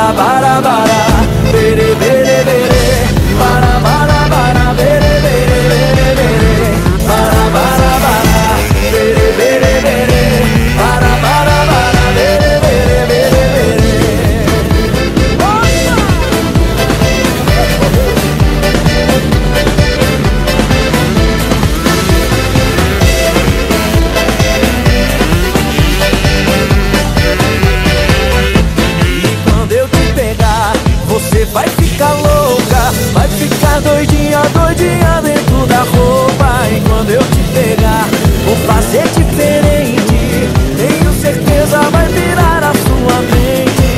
Bara, bara, bara, bere, bere, bere. Bara, bara, bara, bere, bere, bere, bere. Bara, bara, bara, bere, bere, bere. Bara, bara, bara, bere, bere, bere, bere. E quando eu te pegar, você vai ficar louca, vai ficar doidinha, doidinha dentro da roupa. E quando eu te pegar, vou fazer diferente, tenho certeza vai virar a sua mente.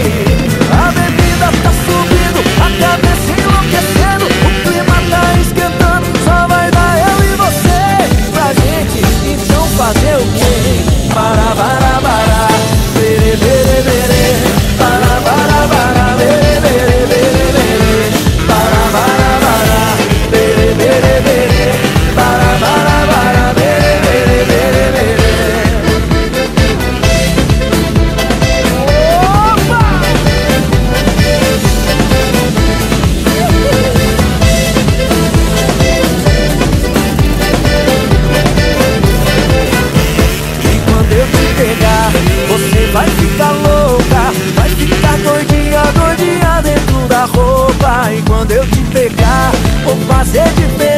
A bebida tá subindo, a cabeça enlouquecendo, o clima tá esquentando, só vai dar eu e você pra gente, então fazer o quê? Bara, bara, bara, bere, bere, bere. Bara, bara, bara, bere, bere, bere, bere. Bara, bara, bara, bere, bere, bere. Bara, bara, bara, bere, bere, bere, bere. Opa! E quando eu te pegar, você vai ficar louca, vai ficar doidinha, doidinha dentro da roupa. E quando eu te pegar, vou fazer diferente,